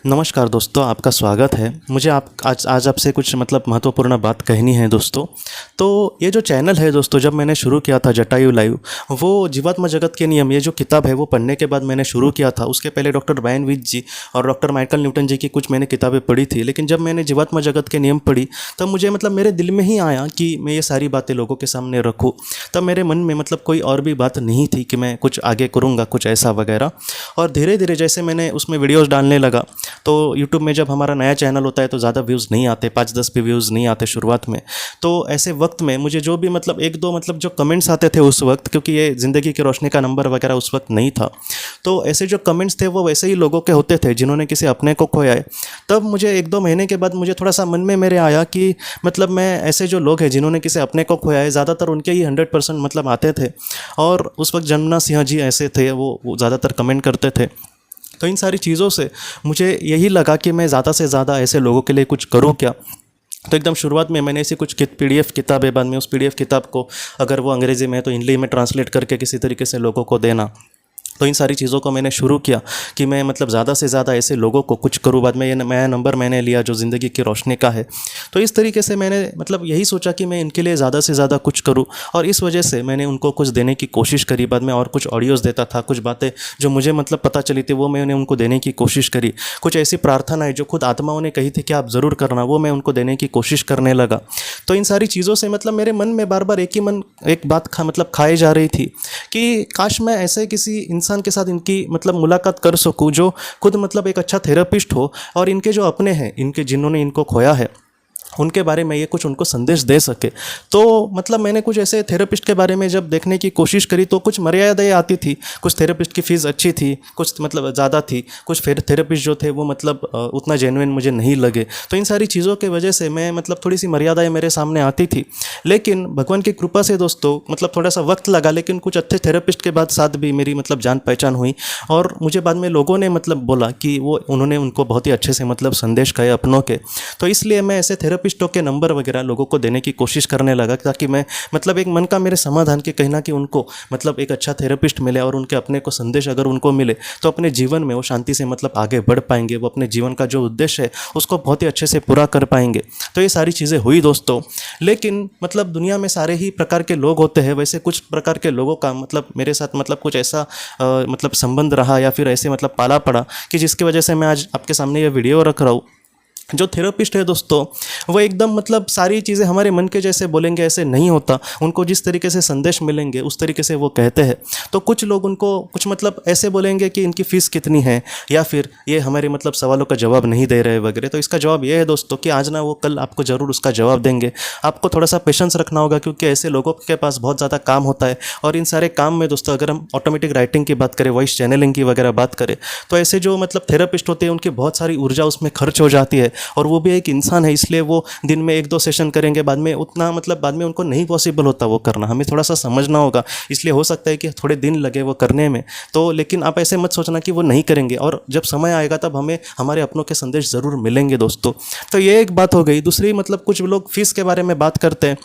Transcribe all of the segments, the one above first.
नमस्कार दोस्तों, आपका स्वागत है। मुझे आज आपसे कुछ महत्वपूर्ण बात कहनी है दोस्तों। तो ये जो चैनल है दोस्तों, जब मैंने शुरू किया था जटायु लाइव, वो जीवात्मा जगत के नियम, ये जो किताब है वो पढ़ने के बाद मैंने शुरू किया था। उसके पहले डॉक्टर ब्रायन विच जी और डॉक्टर माइकल न्यूटन जी की कुछ मैंने किताबें पढ़ी थी। लेकिन जब मैंने जीवात्मा जगत के नियम पढ़ी तब मुझे मेरे दिल में ही आया कि मैं ये सारी बातें लोगों के सामने रखूँ। तब मेरे मन में कोई और भी बात नहीं थी कि मैं कुछ आगे करूँगा, कुछ ऐसा वगैरह। और धीरे धीरे जैसे मैंने उसमें वीडियोज़ डालने लगा, तो यूट्यूब में जब हमारा नया चैनल होता है तो ज़्यादा व्यूज़ नहीं आते, 5-10 भी व्यूज़ नहीं आते शुरुआत में। तो ऐसे वक्त में मुझे जो भी एक दो जो कमेंट्स आते थे उस वक्त, क्योंकि ये ज़िंदगी की रोशनी का नंबर वगैरह उस वक्त नहीं था, तो ऐसे जो कमेंट्स थे वो वैसे ही लोगों के होते थे जिन्होंने किसी अपने को खोया है। तब मुझे 1-2 महीने के बाद मुझे थोड़ा सा मन में मेरे आया कि मैं ऐसे जो लोग हैं जिन्होंने किसी अपने को खोया है, ज़्यादातर उनके ही 100% आते थे। और उस वक्त जमुना सिंह जी ऐसे थे, वो ज़्यादातर कमेंट करते थे। तो इन सारी चीज़ों से मुझे यही लगा कि मैं ज़्यादा से ज़्यादा ऐसे लोगों के लिए कुछ करूं क्या। तो एकदम शुरुआत में मैंने ऐसी कुछ PDF किताबें, बाद में उस PDF किताब को अगर वो अंग्रेज़ी में है तो हिंदी में ट्रांसलेट करके किसी तरीके से लोगों को देना। तो इन सारी चीज़ों को मैंने शुरू किया कि मैं ज़्यादा से ज़्यादा ऐसे लोगों को कुछ करूँ। बाद में ये नया नंबर मैंने लिया जो ज़िंदगी की रोशनी का है। तो इस तरीके से मैंने यही सोचा कि मैं इनके लिए ज़्यादा से ज़्यादा कुछ करूँ, और इस वजह से मैंने उनको कुछ देने की कोशिश करी। बाद में और कुछ ऑडियोज़ देता था, कुछ बातें जो मुझे पता चली थी वो मैंने उनको देने की कोशिश करी। कुछ ऐसी प्रार्थनाएँ जो खुद आत्माओं ने कही थी कि आप ज़रूर करना, वो मैं उनको देने की कोशिश करने लगा। तो इन सारी चीज़ों से मेरे मन में बार बार एक बात खाई जा रही थी कि काश मैं ऐसे किसी इंसान के साथ इनकी मुलाकात कर सकूं जो खुद एक अच्छा थेरेपिस्ट हो, और इनके जो अपने हैं, इनके जिन्होंने इनको खोया है, उनके बारे में ये कुछ उनको संदेश दे सके। तो मैंने कुछ ऐसे थेरेपिस्ट के बारे में जब देखने की कोशिश करी तो कुछ मर्यादाएं आती थी। कुछ थेरेपिस्ट की फ़ीस अच्छी थी, कुछ ज़्यादा थी, कुछ फिर थेरेपिस्ट जो थे वो उतना जेन्युइन मुझे नहीं लगे। तो इन सारी चीज़ों के वजह से मैं थोड़ी सी मर्यादाएं मेरे सामने आती थी। लेकिन भगवान की कृपा से दोस्तों थोड़ा सा वक्त लगा, लेकिन कुछ अच्छे थेरेपिस्ट के बाद साथ भी मेरी जान पहचान हुई। और मुझे बाद में लोगों ने बोला कि उन्होंने उनको बहुत ही अच्छे से संदेश कहे अपनों के। तो इसलिए मैं ऐसे थेरेपिस्टों के नंबर वगैरह लोगों को देने की कोशिश करने लगा, ताकि मैं एक मन का मेरे समाधान के कहना कि उनको एक अच्छा थेरेपिस्ट मिले, और उनके अपने को संदेश अगर उनको मिले तो अपने जीवन में वो शांति से आगे बढ़ पाएंगे, वो अपने जीवन का जो उद्देश्य है उसको बहुत ही अच्छे से पूरा कर पाएंगे। तो ये सारी चीज़ें हुई दोस्तों। लेकिन दुनिया में सारे ही प्रकार के लोग होते हैं, वैसे कुछ प्रकार के लोगों का मेरे साथ कुछ ऐसा संबंध रहा, या फिर ऐसे पाला पड़ा कि जिसकी वजह से मैं आज आपके सामने ये वीडियो रख रहा हूँ। जो थेरेपिस्ट है दोस्तों, वो एकदम सारी चीज़ें हमारे मन के जैसे बोलेंगे ऐसे नहीं होता। उनको जिस तरीके से संदेश मिलेंगे उस तरीके से वो कहते हैं। तो कुछ लोग उनको कुछ ऐसे बोलेंगे कि इनकी फ़ीस कितनी है, या फिर ये हमारे सवालों का जवाब नहीं दे रहे वगैरह। तो इसका जवाब ये है दोस्तों कि आज ना वो कल आपको ज़रूर उसका जवाब देंगे। आपको थोड़ा सा पेशेंस रखना होगा, क्योंकि ऐसे लोगों के पास बहुत ज़्यादा काम होता है। और इन सारे काम में दोस्तों, अगर हम ऑटोमेटिक राइटिंग की बात करें, वॉइस चैनलिंग की वगैरह बात करें, तो ऐसे जो थेरेपिस्ट होते हैं उनकी बहुत सारी ऊर्जा उसमें खर्च हो जाती है। और वो भी एक इंसान है, इसलिए वो दिन में 1-2 सेशन करेंगे, बाद में उतना बाद में उनको नहीं पॉसिबल होता वो करना। हमें थोड़ा सा समझना होगा, इसलिए हो सकता है कि थोड़े दिन लगे वो करने में। तो लेकिन आप ऐसे मत सोचना कि वो नहीं करेंगे, और जब समय आएगा तब हमें हमारे अपनों के संदेश ज़रूर मिलेंगे दोस्तों। तो ये एक बात हो गई। दूसरी कुछ लोग फीस के बारे में बात करते हैं।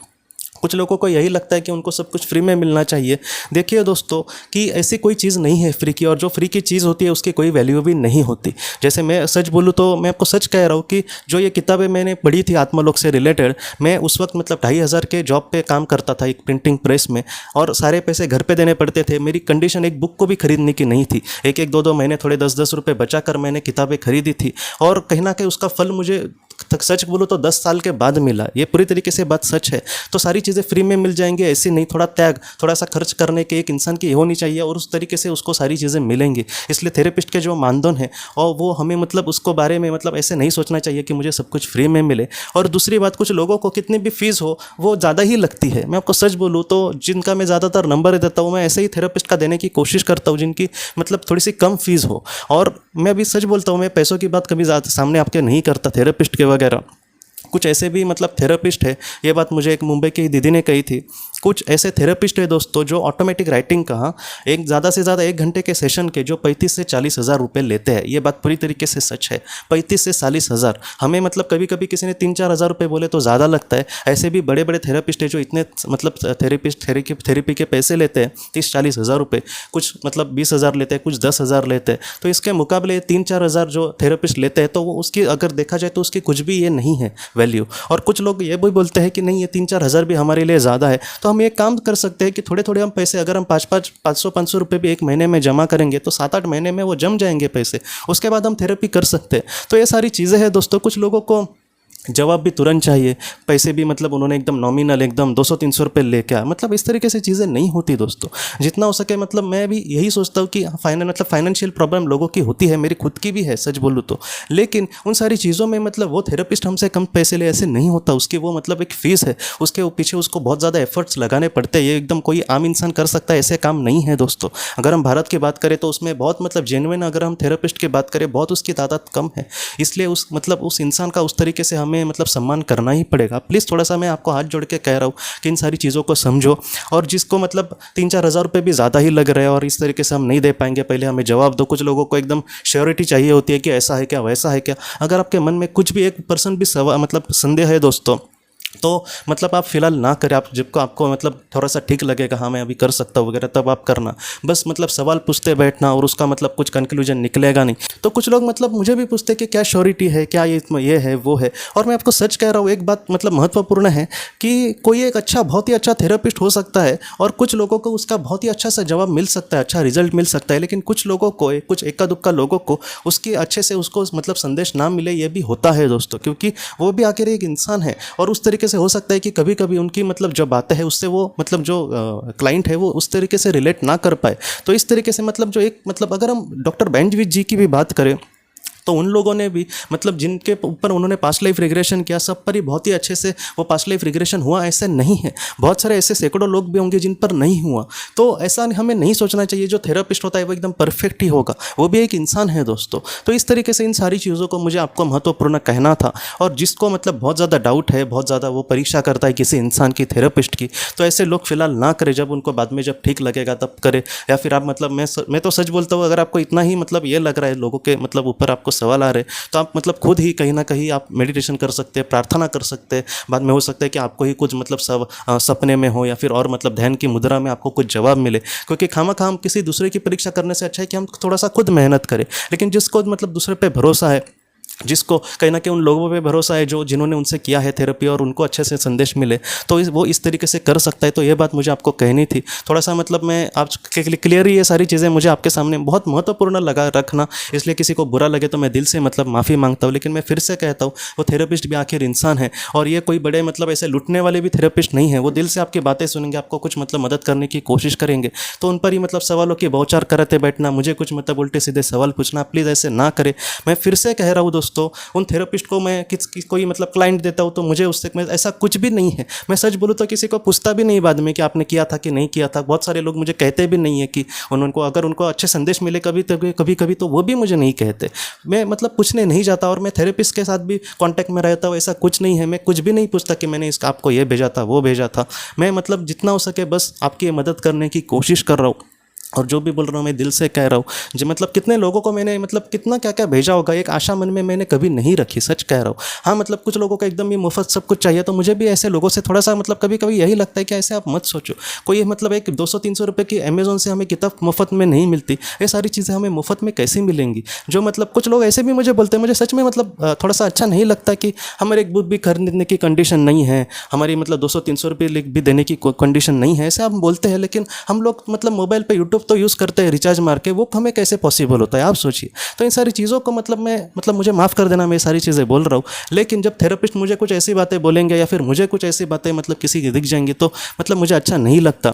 कुछ लोगों को यही लगता है कि उनको सब कुछ फ्री में मिलना चाहिए। देखिए दोस्तों कि ऐसी कोई चीज़ नहीं है फ्री की, और जो फ्री की चीज़ होती है उसकी कोई वैल्यू भी नहीं होती। जैसे मैं सच बोलूँ तो मैं आपको सच कह रहा हूँ कि जो ये किताबें मैंने पढ़ी थी आत्मलोक से रिलेटेड, मैं उस वक्त 2,500 के जॉब पे काम करता था एक प्रिंटिंग प्रेस में, और सारे पैसे घर पे देने पड़ते थे। मेरी कंडीशन एक बुक को भी खरीदने की नहीं थी। एक 2-2 महीने थोड़े 10-10 रुपये बचा कर मैंने किताबें खरीदी थी, और कहीं ना कहीं उसका फल मुझे सच बोलूँ तो 10 साल के बाद मिला। ये पूरी तरीके से बात सच है। तो सारी चीज़ें फ्री में मिल जाएंगी ऐसी नहीं, थोड़ा त्याग, थोड़ा सा खर्च करने के एक इंसान की होनी चाहिए, और उस तरीके से उसको सारी चीज़ें मिलेंगी। इसलिए थेरेपिस्ट के जो मानदंड है, और वो हमें उसको बारे में ऐसे नहीं सोचना चाहिए कि मुझे सब कुछ फ्री में मिले। और दूसरी बात, कुछ लोगों को कितनी भी फीस हो वो ज़्यादा ही लगती है। मैं आपको सच बोलूँ तो जिनका मैं ज़्यादातर नंबर देता हूँ, मैं ऐसे ही थेरेपिस्ट का देने की कोशिश करता हूँ जिनकी थोड़ी सी कम फीस हो। और मैं भी सच बोलता हूँ, मैं पैसों की बात कभी सामने आपके नहीं करता थेरेपिस्ट के वगैरह। कुछ ऐसे भी थेरेपिस्ट है, ये बात मुझे एक मुंबई की दीदी ने कही थी कुछ ऐसे थेरेपिस्ट है दोस्तों जो ऑटोमेटिक राइटिंग का एक ज़्यादा से ज़्यादा 1 घंटे के सेशन के जो 35 से 40 हज़ार रुपये लेते हैं। ये बात पूरी तरीके से सच है। 35 से 40 हज़ार हमें मतलब कभी कभी किसी ने 3-4 हज़ार रुपये बोले तो ज़्यादा लगता है। ऐसे भी बड़े बड़े थेरेपिस्ट है जो इतने मतलब थेरेपी के पैसे लेते हैं 30-40 हज़ार रुपये, कुछ मतलब 20 हज़ार लेते हैं, कुछ 10 हज़ार लेते हैं। तो इसके मुकाबले 3-4 हज़ार जो थेरेपिस्ट लेते हैं तो वो उसकी अगर देखा जाए तो उसकी कुछ भी ये नहीं है वैल्यू। और कुछ लोग ये भी बोलते हैं कि नहीं, ये 3-4 हज़ार भी हमारे लिए ज़्यादा है। तो हम एक काम कर सकते हैं कि थोड़े थोड़े हम पैसे, अगर हम 500 रुपये भी एक महीने में जमा करेंगे तो 7-8 महीने में वो जम जाएंगे पैसे, उसके बाद हम थेरेपी कर सकते हैं। तो ये सारी चीज़ें हैं दोस्तों। कुछ लोगों को जवाब भी तुरंत चाहिए, पैसे भी मतलब उन्होंने एकदम नॉमिनल एकदम 200-300 रुपये लेके आया, मतलब इस तरीके से चीज़ें नहीं होती दोस्तों। जितना हो सके मतलब मैं भी यही सोचता हूँ कि फाइनेंशियल प्रॉब्लम लोगों की होती है, मेरी खुद की भी है सच बोलूँ तो, लेकिन उन सारी चीज़ों में मतलब वो थेरेपिस्ट हमसे कम पैसे ले ऐसे नहीं होता। उसकी वो मतलब एक फ़ीस है, उसके पीछे उसको बहुत ज़्यादा एफर्ट्स लगाने पड़ते हैं। ये एकदम कोई आम इंसान कर सकता है ऐसे काम नहीं है दोस्तों। अगर हम भारत की बात करें तो उसमें बहुत मतलब जेन्युइन, अगर हम थेरेपिस्ट की बात करें बहुत उसकी तादाद कम है। इसलिए उस इंसान का उस तरीके से हमें मतलब सम्मान करना ही पड़ेगा। प्लीज़ थोड़ा सा मैं आपको हाथ जोड़ के कह रहा हूँ कि इन सारी चीज़ों को समझो। और जिसको मतलब 3-4 हज़ार रुपये भी ज़्यादा ही लग रहे हैं और इस तरीके से हम नहीं दे पाएंगे, पहले हमें जवाब दो। कुछ लोगों को एकदम श्योरिटी चाहिए होती है कि ऐसा है क्या, वैसा है क्या। अगर आपके मन में कुछ भी 1% भी मतलब संदेह है दोस्तों, तो मतलब आप फिलहाल ना करें। आप जब को आपको मतलब थोड़ा सा ठीक लगेगा, हाँ मैं अभी कर सकता हूँ वगैरह, तब आप करना। बस मतलब सवाल पूछते बैठना और उसका मतलब कुछ कंक्लूजन निकलेगा नहीं। तो कुछ लोग मतलब मुझे भी पूछते कि क्या श्योरिटी है, क्या ये है वो है। और मैं आपको सच कह रहा हूँ, एक बात मतलब महत्वपूर्ण है कि कोई एक बहुत ही अच्छा थेरेपिस्ट हो सकता है और कुछ लोगों को उसका बहुत ही अच्छा सा जवाब मिल सकता है, अच्छा रिजल्ट मिल सकता है। लेकिन कुछ लोगों को, कुछ इक्का दुक्का लोगों को उसकी अच्छे से उसको मतलब संदेश ना मिले, ये भी होता है दोस्तों। क्योंकि वो भी आखिर एक इंसान है और उस तरीके से हो सकता है कि कभी कभी उनकी मतलब जो बातें हैं उससे वो मतलब जो क्लाइंट है वो उस तरीके से रिलेट ना कर पाए। तो इस तरीके से मतलब जो एक मतलब अगर हम डॉक्टर बेंजविच जी की भी बात करें तो उन लोगों ने भी मतलब जिनके ऊपर उन्होंने पास्ट लाइफ रिग्रेशन किया, सब पर ही बहुत ही अच्छे से वो पास्ट लाइफ रिग्रेशन हुआ, ऐसा नहीं है। बहुत सारे ऐसे सैकड़ों लोग भी होंगे जिन पर नहीं हुआ। तो ऐसा हमें नहीं सोचना चाहिए जो थेरेपिस्ट होता है वो एकदम परफेक्ट ही होगा, वो भी एक इंसान है दोस्तों। तो इस तरीके से इन सारी चीज़ों को मुझे आपको महत्वपूर्ण कहना था। और जिसको मतलब बहुत ज़्यादा डाउट है, बहुत ज़्यादा वो परीक्षा करता है किसी इंसान की, थेरेपिस्ट की, तो ऐसे लोग फिलहाल ना करें। जब उनको बाद में जब ठीक लगेगा तब करें। या फिर आप मतलब मैं तो सच बोलता हूँ, अगर आपको इतना ही मतलब ये लग रहा है लोगों के मतलब ऊपर आपको सवाल आ रहे तो आप मतलब खुद ही कहीं ना कहीं आप मेडिटेशन कर सकते हैं, प्रार्थना कर सकते हैं। बाद में हो सकता है कि आपको ही कुछ मतलब सपने में हो या फिर और मतलब ध्यान की मुद्रा में आपको कुछ जवाब मिले। क्योंकि खामखा हम किसी दूसरे की परीक्षा करने से अच्छा है कि हम थोड़ा सा खुद मेहनत करें। लेकिन जिसको मतलब दूसरे पे भरोसा है, जिसको कहीं ना कहीं उन लोगों पे भरोसा है जो जिन्होंने उनसे किया है थेरेपी और उनको अच्छे से संदेश मिले, तो वो इस तरीके से कर सकता है। तो ये बात मुझे आपको कहनी थी। थोड़ा सा मतलब मैं आपके लिए क्लियर ही ये सारी चीज़ें मुझे आपके सामने बहुत महत्वपूर्ण लगा रखना, इसलिए किसी को बुरा लगे तो मैं दिल से मतलब माफ़ी मांगता हूँ। लेकिन मैं फिर से कहता हूँ, वो थेरेपिस्ट भी आखिर इंसान है और ये कोई बड़े मतलब ऐसे लुटने वाले भी थेरेपिस्ट नहीं है। वो दिल से आपकी बातें सुनेंगे, आपको कुछ मतलब मदद करने की कोशिश करेंगे। तो उन पर ही मतलब सवालों की बौछार करते बैठना, मुझे कुछ मतलब उल्टे सीधे सवाल पूछना, प्लीज़ ऐसे ना करें। मैं फिर से कह रहा हूँ दोस्तों, उन थेरेपिस्ट को मैं कोई मतलब क्लाइंट देता हूँ तो मुझे उससे ऐसा कुछ भी नहीं है। मैं सच बोलूँ तो किसी को पूछता भी नहीं बाद में कि आपने किया था कि नहीं किया था। बहुत सारे लोग मुझे कहते भी नहीं है कि उनको अगर उनको अच्छे संदेश मिले कभी तो वो भी मुझे नहीं कहते। मैं मतलब पूछने नहीं जाता और मैं थेरेपिस्ट के साथ भी कांटेक्ट में रहता हूँ, ऐसा कुछ नहीं है। मैं कुछ भी नहीं पूछता कि मैंने आपको ये भेजा था वो भेजा था। मैं मतलब जितना हो सके बस आपकी मदद करने की कोशिश कर रहा हूँ। और जो भी बोल रहा हूँ मैं दिल से कह रहा हूँ। जो मतलब कितने लोगों को मैंने मतलब कितना क्या क्या भेजा होगा, एक आशा मन में मैंने कभी नहीं रखी, सच कह रहा हूँ। हाँ मतलब कुछ लोगों को एकदम ही मुफ्त सब कुछ चाहिए, तो मुझे भी ऐसे लोगों से थोड़ा सा मतलब कभी कभी यही लगता है कि ऐसे आप मत सोचो। कोई मतलब एक 200-300 रुपये की अमेज़ोन से हमें किताब मुफ्त में नहीं मिलती, ये सारी चीज़ें हमें मुफ्त में कैसी मिलेंगी। जो मतलब कुछ लोग ऐसे भी मुझे बोलते हैं, मुझे सच में मतलब थोड़ा सा अच्छा नहीं लगता कि हमारे एक बुक भी खरीदने की कंडीशन नहीं है, हमारी मतलब 200-300 रुपये भी देने की कंडीशन नहीं है, ऐसे आप बोलते हैं। लेकिन हम लोग मतलब मोबाइल पर यूट्यूब तो यूज़ करते हैं रिचार्ज मार के, वो हमें कैसे पॉसिबल होता है आप सोचिए। तो इन सारी चीज़ों को मतलब मुझे माफ़ कर देना, मैं ये सारी चीज़ें बोल रहा हूँ। लेकिन जब थेरेपिस्ट मुझे कुछ ऐसी बातें बोलेंगे या फिर मुझे कुछ ऐसी बातें मतलब किसी की दिख जाएंगी तो मतलब मुझे अच्छा नहीं लगता।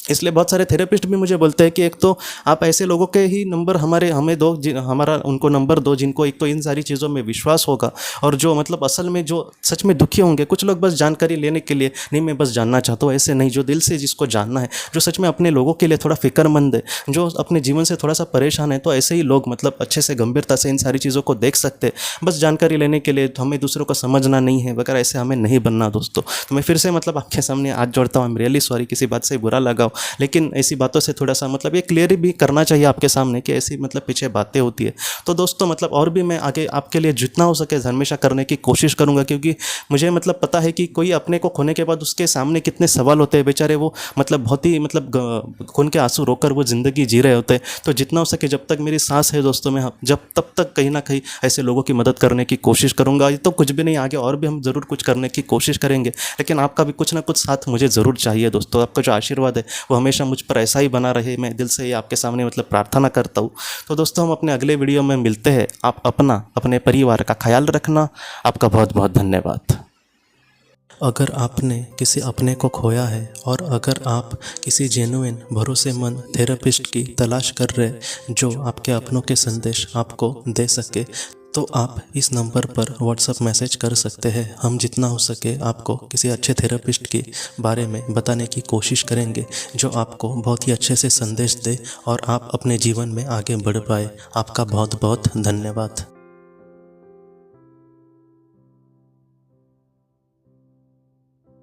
इसलिए बहुत सारे थेरेपिस्ट भी मुझे बोलते हैं कि एक तो आप ऐसे लोगों के ही नंबर हमें दो, हमारा उनको नंबर दो जिनको एक तो इन सारी चीज़ों में विश्वास होगा और जो मतलब असल में जो सच में दुखी होंगे। कुछ लोग बस जानकारी लेने के लिए, नहीं मैं बस जानना चाहता हूँ, ऐसे नहीं, जो दिल से जिसको जानना है, जो सच में अपने लोगों के लिए थोड़ा फिक्रमंद है, जो अपने जीवन से थोड़ा सा परेशान है, तो ऐसे ही लोग मतलब अच्छे से गंभीरता से इन सारी चीज़ों को देख सकते हैं। बस जानकारी लेने के लिए, तो हमें दूसरों को समझना नहीं है वगैरह, ऐसे हमें नहीं बनना दोस्तों। तो मैं फिर से मतलब आपके सामने हाथ जोड़ता हूँ, आई एम रियली सॉरी किसी बात से बुरा लगा हो, लेकिन ऐसी बातों से थोड़ा सा मतलब ये क्लियर भी करना चाहिए आपके सामने कि ऐसी मतलब पीछे बातें होती है। तो दोस्तों मतलब और भी मैं आगे आपके लिए जितना हो सके हमेशा करने की कोशिश करूँगा, क्योंकि मुझे मतलब पता है कि कोई अपने को खोने के बाद उसके सामने कितने सवाल होते हैं, बेचारे वो मतलब बहुत ही मतलब खून के आंसू रोककर वो ज़िंदगी जी रहे होते हैं। तो जितना हो सके जब तक मेरी सांस है दोस्तों, मैं जब तब तक कहीं ना कहीं ऐसे लोगों की मदद करने की कोशिश करूँगा। ये तो कुछ भी नहीं, आगे और भी हम ज़रूर कुछ करने की कोशिश करेंगे, लेकिन आपका भी कुछ ना कुछ साथ मुझे ज़रूर चाहिए दोस्तों। आपका जो आशीर्वाद है वो हमेशा मुझ पर ऐसा ही बना रहे, मैं दिल से ये आपके सामने मतलब प्रार्थना करता हूँ। तो दोस्तों हम अपने अगले वीडियो में मिलते हैं। आप अपने परिवार का ख्याल रखना। आपका बहुत बहुत धन्यवाद। अगर आपने किसी अपने को खोया है और अगर आप किसी जेन्युइन भरोसेमंद थेरेपिस्ट की तलाश कर रहे जो आपके अपनों के संदेश आपको दे सके, तो आप इस नंबर पर व्हाट्सएप मैसेज कर सकते हैं। हम जितना हो सके आपको किसी अच्छे थेरेपिस्ट के बारे में बताने की कोशिश करेंगे जो आपको बहुत ही अच्छे से संदेश दे और आप अपने जीवन में आगे बढ़ पाए। आपका बहुत बहुत धन्यवाद।